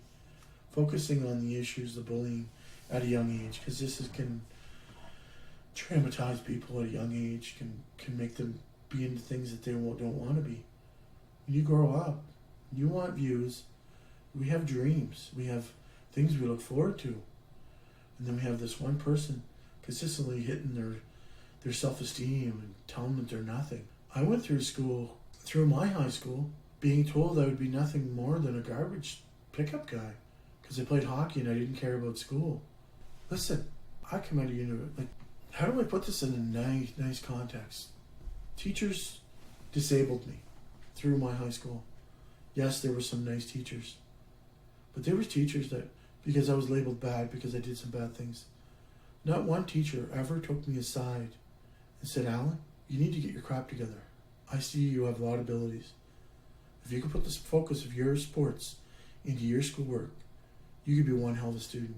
focusing on the issues of bullying at a young age, because can traumatize people at a young age, can make them be into things that they don't want to be. When you grow up, you want views, we have dreams, we have things we look forward to, and then we have this one person consistently hitting their self-esteem and telling them that they're nothing. I went through my high school, being told I would be nothing more than a garbage pickup guy because I played hockey and I didn't care about school. Listen, I come out of university, how do I put this in a nice context? Teachers disabled me through my high school. Yes, there were some nice teachers, but there were teachers that, because I was labeled bad because I did some bad things, not one teacher ever took me aside and said, Alan, you need to get your crap together. I see you have a lot of abilities. If you could put the focus of your sports into your schoolwork, you could be one hell of a student.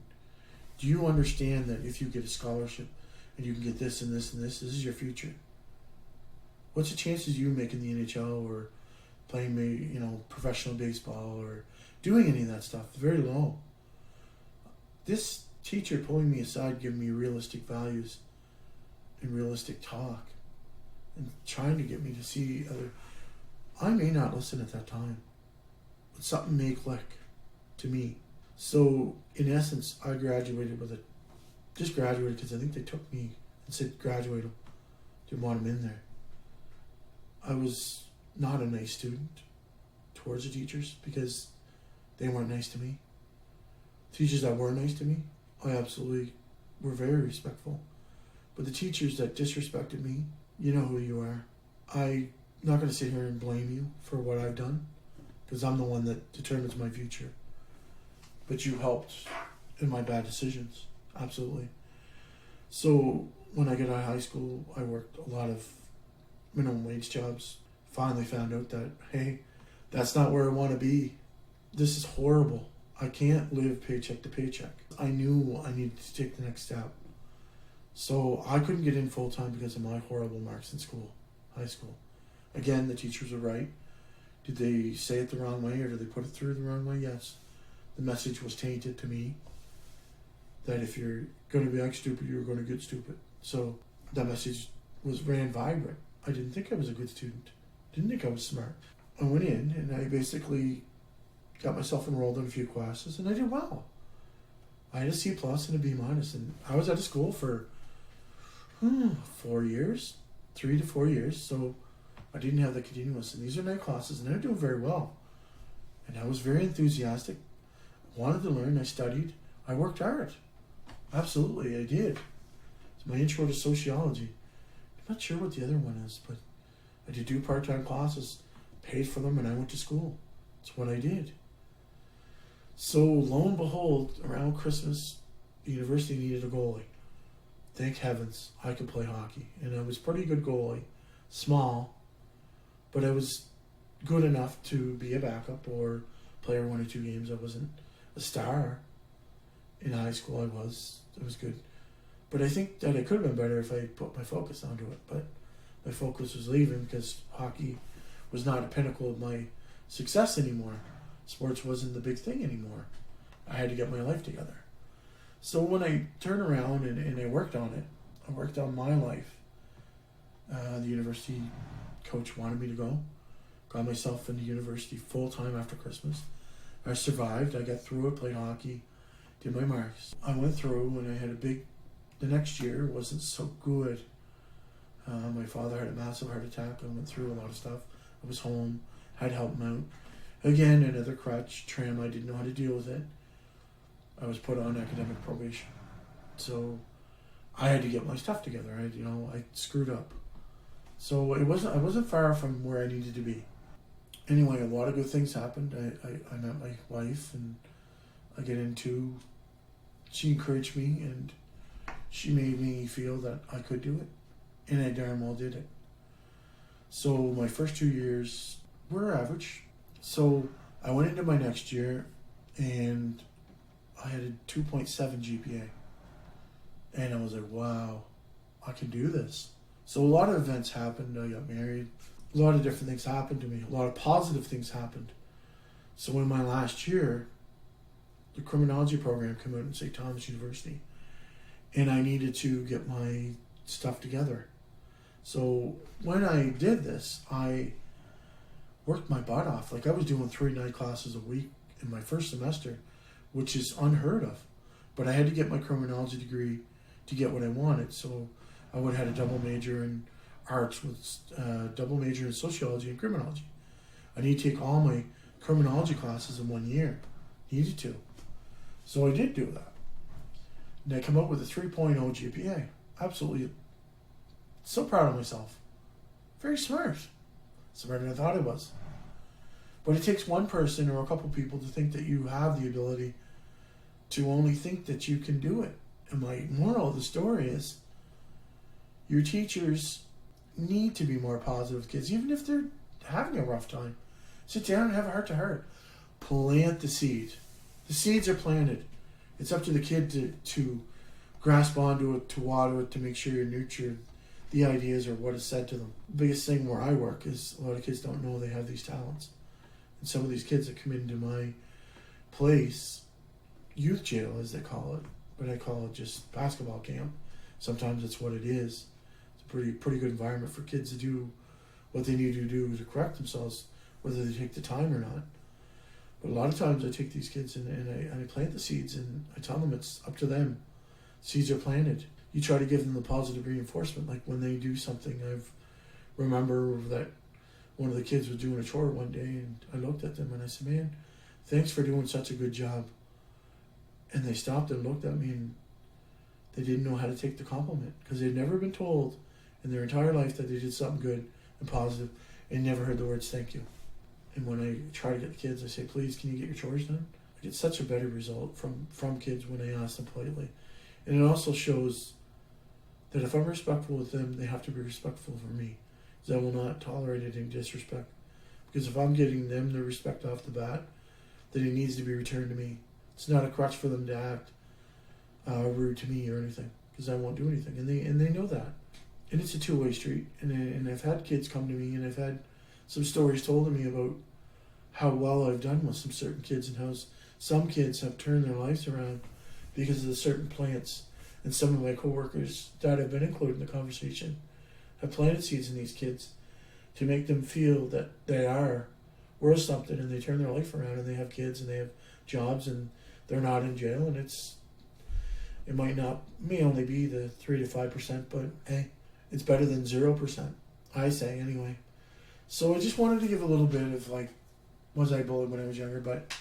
Do you understand that if you get a scholarship and you can get this and this and this is your future? What's the chances you making the NHL or playing, professional baseball or doing any of that stuff? Very low. This teacher pulling me aside, giving me realistic values and realistic talk and trying to get me to see other... I may not listen at that time, but something may click to me. So, in essence, I graduated with just graduated because I think they took me and said, graduate them. Didn't want them in there. I was not a nice student towards the teachers because they weren't nice to me. Teachers that were nice to me, I absolutely were very respectful. But the teachers that disrespected me, you know who you are. I'm not going to sit here and blame you for what I've done because I'm the one that determines my future. But you helped in my bad decisions, absolutely. So when I got out of high school, I worked a lot of minimum wage jobs. Finally found out that, hey, that's not where I want to be. This is horrible. I can't live paycheck to paycheck. I knew I needed to take the next step. So I couldn't get in full time because of my horrible marks in school, high school. Again, the teachers were right. Did they say it the wrong way or did they put it through the wrong way? Yes. The message was tainted to me that if you're going to be act stupid, you're going to get stupid. So that message ran vibrant. I didn't think I was a good student. Didn't think I was smart. I went in and I basically got myself enrolled in a few classes and I did well. I had a C plus and a B minus, and I was out of school for 4 years, 3 to 4 years. So I didn't have the continuous, and these are night classes, and I was doing very well. And I was very enthusiastic. Wanted to learn. I studied. I worked hard. Absolutely, I did. It's my intro to sociology. I'm not sure what the other one is, but I did do part-time classes, paid for them, and I went to school. That's what I did. So lo and behold, around Christmas, the university needed a goalie. Thank heavens, I could play hockey. And I was a pretty good goalie. Small, but I was good enough to be a backup or play 1 or 2 games. I wasn't a star. In high school I was good. But I think that it could have been better if I put my focus onto it. But my focus was leaving because hockey was not a pinnacle of my success anymore. Sports wasn't the big thing anymore. I had to get my life together. So when I turned around and I worked on it, I worked on my life. The university coach wanted me to go. Got myself into university full-time after Christmas. I survived. I got through it, played hockey, did my marks. I went through and I had the next year wasn't so good. My father had a massive heart attack. I went through a lot of stuff. I was home, had to help him out. Again, another crutch, tram, I didn't know how to deal with it. I was put on academic probation. So I had to get my stuff together. I screwed up. So I wasn't far from where I needed to be. Anyway, a lot of good things happened. I met my wife and she encouraged me and she made me feel that I could do it. And I darn well did it. So my first 2 years were average. So I went into my next year and I had a 2.7 GPA. And I was like, wow, I can do this. So a lot of events happened. I got married. A lot of different things happened to me. A lot of positive things happened. So in my last year, the criminology program came out at St. Thomas University. And I needed to get my stuff together. So when I did this, I worked my butt off. Like I was doing 3 night classes a week in my first semester, which is unheard of. But I had to get my criminology degree to get what I wanted. So I would have had a double major in arts with double major in sociology and criminology. I need to take all my criminology classes in 1 year. Needed to. So I did do that. And I come up with a 3.0 GPA. Absolutely so proud of myself. Very smart. Smarter than I thought I was. But it takes one person or a couple people to think that you have the ability to only think that you can do it. And my moral of the story is your teachers need to be more positive with kids, even if they're having a rough time. Sit down and have a heart-to-heart. Plant the seed. The seeds are planted. It's up to the kid to grasp onto it, to water it, to make sure you nurture the ideas or what is said to them. The biggest thing where I work is a lot of kids don't know they have these talents. And some of these kids that come into my place, youth jail as they call it, but I call it just basketball camp. Sometimes it's what it is. It's a pretty good environment for kids to do what they need to do to correct themselves, whether they take the time or not. But a lot of times I take these kids and I plant the seeds, and I tell them it's up to them. Seeds are planted. You try to give them the positive reinforcement, like when they do something. I remember that one of the kids was doing a chore one day, and I looked at them and I said, "Man, thanks for doing such a good job." And they stopped and looked at me, and they didn't know how to take the compliment because they'd never been told in their entire life that they did something good and positive, and never heard the words "thank you." And when I try to get the kids, I say, "Please, can you get your chores done?" I get such a better result from kids when I ask them politely. And it also shows that if I'm respectful with them, they have to be respectful for me, because I will not tolerate any disrespect. Because if I'm getting them the respect off the bat, then it needs to be returned to me. It's not a crutch for them to act rude to me or anything, because I won't do anything, and they know that. And it's a two-way street. And I've had kids come to me, and I've had some stories told to me about how well I've done with some certain kids, and how some kids have turned their lives around because of the certain plants. And some of my coworkers that have been included in the conversation have planted seeds in these kids to make them feel that they are worth something, and they turn their life around, and they have kids, and they have jobs, and they're not in jail. And it may only be the 3 to 5%, but hey, it's better than 0%, I say anyway. So I just wanted to give a little bit of like, was I bullied when I was younger? But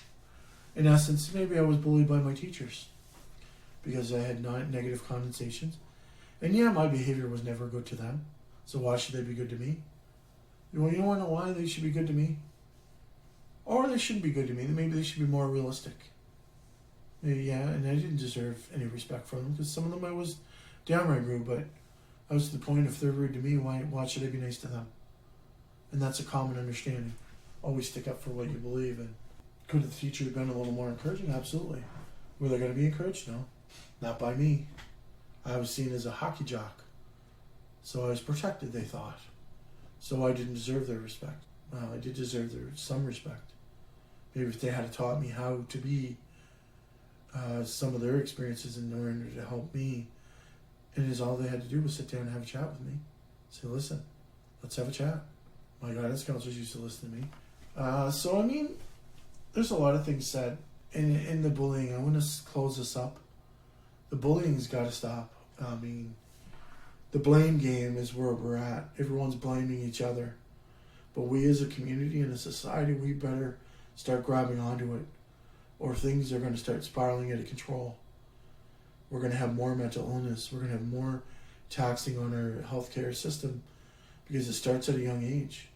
in essence, maybe I was bullied by my teachers because I had negative connotations. And yeah, my behavior was never good to them. So why should they be good to me? You want to know why they should be good to me? Or they shouldn't be good to me. Maybe they should be more realistic. Maybe, yeah, and I didn't deserve any respect from them because some of them I was downright rude, but I was to the point, if they're rude to me, why should I be nice to them? And that's a common understanding. Always stick up for what you believe in. Could the teacher have been a little more encouraging? Absolutely. Were they going to be encouraged? No. Not by me. I was seen as a hockey jock. So I was protected, they thought. So I didn't deserve their respect. Well, I did deserve some respect. Maybe if they had taught me how to be some of their experiences in order to help me, and is all they had to do was sit down and have a chat with me. Say, listen, let's have a chat. My guidance counselors used to listen to me. So, I mean, there's a lot of things said in the bullying. I want to close this up. The bullying's got to stop. I mean, the blame game is where we're at. Everyone's blaming each other. But we as a community and a society, we better start grabbing onto it, or things are going to start spiraling out of control. We're going to have more mental illness. We're going to have more taxing on our healthcare system because it starts at a young age.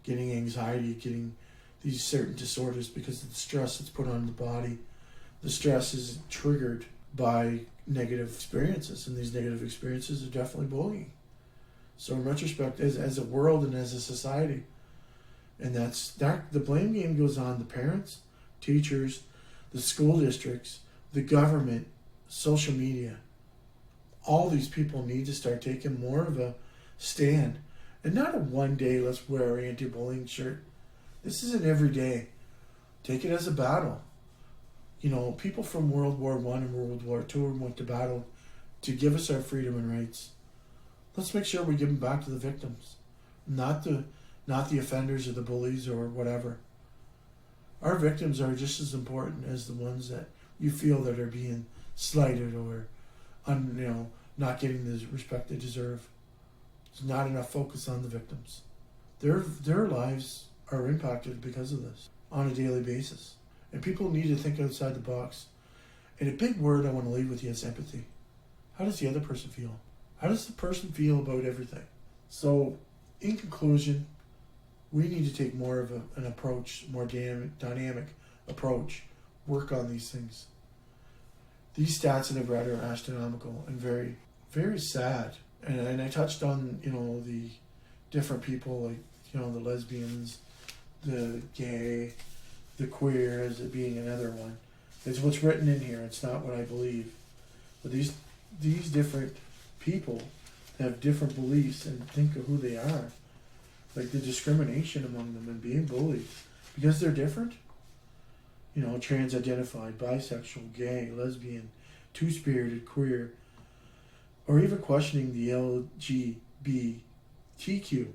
Getting anxiety, getting these certain disorders because of the stress that's put on the body. The stress is triggered by negative experiences, and these negative experiences are definitely bullying. So in retrospect, as a world and as a society, and the blame game goes on the parents, teachers, the school districts, the government, social media. All these people need to start taking more of a stand. And not a one day, let's wear an anti-bullying shirt. This is an everyday. Take it as a battle. You know, people from World War I and World War II went to battle to give us our freedom and rights. Let's make sure we give them back to the victims, not the offenders or the bullies or whatever. Our victims are just as important as the ones that you feel that are being slighted or not getting the respect they deserve. There's not enough focus on the victims. Their lives are impacted because of this on a daily basis. And people need to think outside the box. And a big word I want to leave with you is empathy. How does the other person feel? How does the person feel about everything? So, in conclusion, we need to take more of an approach, more dynamic approach, work on these things. These stats that I've read are astronomical and very, very sad. And I touched on, the different people, like, you know, the lesbians, the gay, the queer as it being another one. It's what's written in here. It's not what I believe. But these different people have different beliefs and think of who they are. Like the discrimination among them and being bullied because they're different. You know, trans-identified, bisexual, gay, lesbian, two-spirited, queer, or even questioning the LGBTQ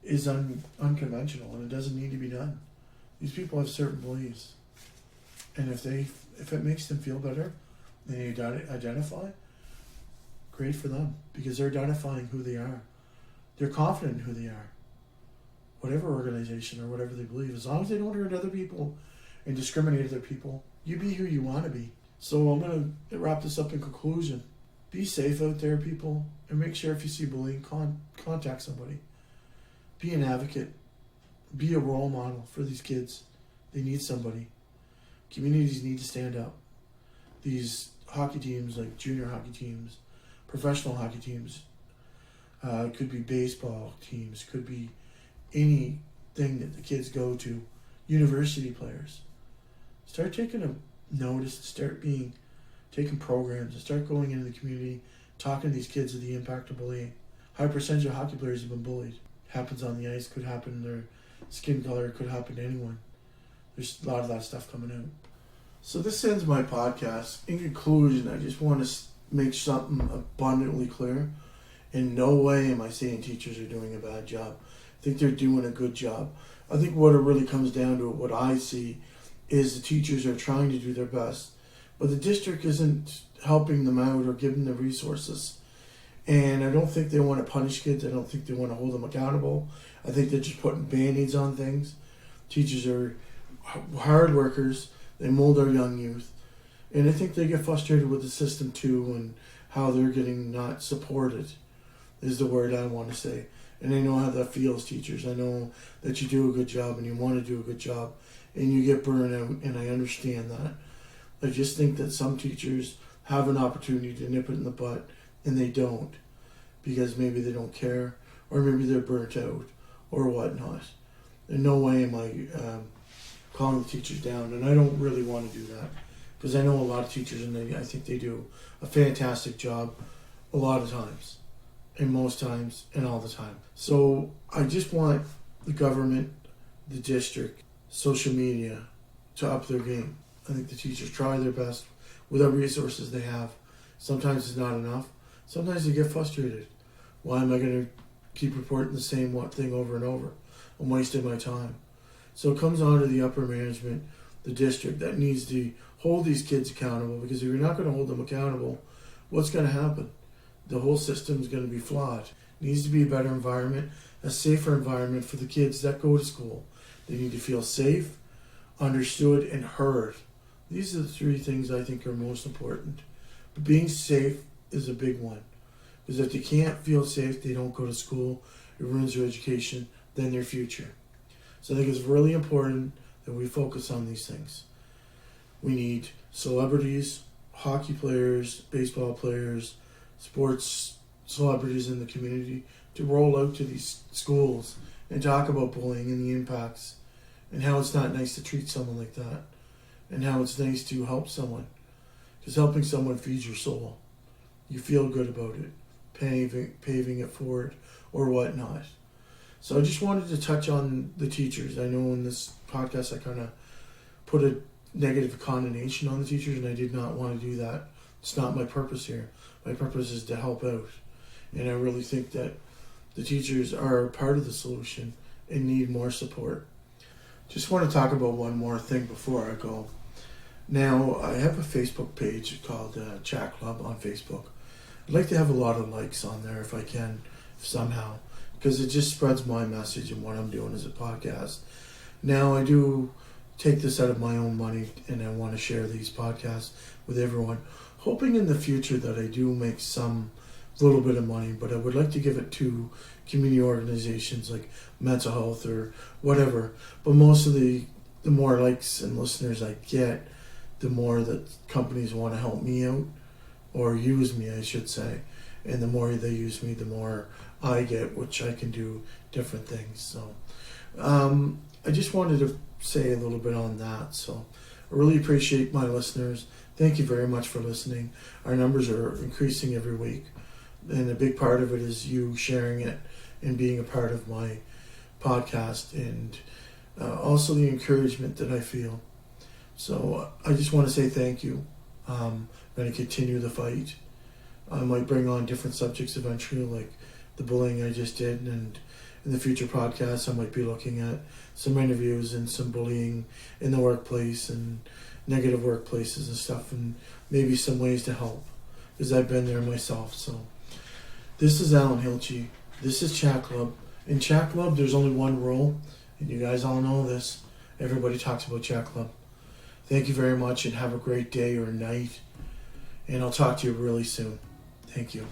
is unconventional, and it doesn't need to be done. These people have certain beliefs, and if it makes them feel better, they identify. Great for them, because they're identifying who they are. They're confident in who they are. Whatever organization or whatever they believe, as long as they don't hurt other people and discriminate other people, you be who you want to be. So I'm going to wrap this up in conclusion. Be safe out there, people, and make sure if you see bullying, contact somebody. Be an advocate. Be a role model for these kids. They need somebody. Communities need to stand up. These hockey teams, like junior hockey teams, professional hockey teams, could be baseball teams, could be anything that the kids go to, university players. Start taking a notice, start taking programs, and start going into the community, talking to these kids of the impact of bullying. High percentage of hockey players have been bullied. Happens on the ice, could happen in their skin color, could happen to anyone. There's a lot of that stuff coming out. So this ends my podcast. In conclusion, I just want to make something abundantly clear. In no way am I saying teachers are doing a bad job. I think they're doing a good job. I think what it really comes down to, what I see, is the teachers are trying to do their best, but the district isn't helping them out or giving them the resources. And I don't think they want to punish kids. I don't think they want to hold them accountable. I think they're just putting band-aids on things. Teachers are hard workers. They mold our young youth. And I think they get frustrated with the system too, and how they're getting not supported is the word I want to say. And I know how that feels, teachers. I know that you do a good job and you want to do a good job and you get burned out, and I understand that. I just think that some teachers have an opportunity to nip it in the butt and they don't, because maybe they don't care, or maybe they're burnt out or whatnot. In no way am I calling the teachers down, and I don't really want to do that, because I know a lot of teachers and I think they do a fantastic job a lot of times, and most times, and all the time. So I just want the government, the district, social media to up their game. I think the teachers try their best with the resources they have. Sometimes it's not enough. Sometimes they get frustrated. Why am I going to keep reporting the same thing over and over? I'm wasting my time. So it comes on to the upper management, the district, that needs to hold these kids accountable, because if you're not going to hold them accountable, what's going to happen? The whole system is going to be flawed. It needs to be a better environment, a safer environment for the kids that go to school. They need to feel safe, understood, and heard. These are the three things I think are most important. But being safe is a big one. Because if they can't feel safe, they don't go to school, it ruins their education, then their future. So I think it's really important that we focus on these things. We need celebrities, hockey players, baseball players, sports celebrities in the community to roll out to these schools and talk about bullying and the impacts, and how it's not nice to treat someone like that, and how it's nice to help someone, because helping someone feeds your soul. You feel good about it, paving it forward or whatnot. So I just wanted to touch on the teachers. I know in this podcast I kind of put a negative connotation on the teachers, and I did not want to do that. It's not my purpose here. My purpose is to help out, and I really think that the teachers are part of the solution and need more support. Just want to talk about one more thing before I go. Now, I have a Facebook page called Chat Club on Facebook. I'd like to have a lot of likes on there if I can, somehow, because it just spreads my message and what I'm doing as a podcast. Now, I do take this out of my own money, and I want to share these podcasts with everyone, hoping in the future that I do make some little bit of money, but I would like to give it to community organizations like mental health or whatever. But most of the more likes and listeners I get, the more that companies want to help me out, or use me, I should say. And the more they use me, the more I get, which I can do different things. So I just wanted to say a little bit on that. So I really appreciate my listeners. Thank you very much for listening. Our numbers are increasing every week, and a big part of it is you sharing it and being a part of my podcast, and also the encouragement that I feel. So I just want to say thank you. I'm going to continue the fight. I might bring on different subjects eventually, like the bullying I just did, and in the future podcasts I might be looking at some interviews and some bullying in the workplace and negative workplaces and stuff, and maybe some ways to help, because I've been there myself. So this is Alan Hilchey. This is Chat Club. In Chat Club there's only one rule, and you guys all know this. Everybody talks about Chat Club. Thank you very much, and have a great day or night, and I'll talk to you really soon. Thank you.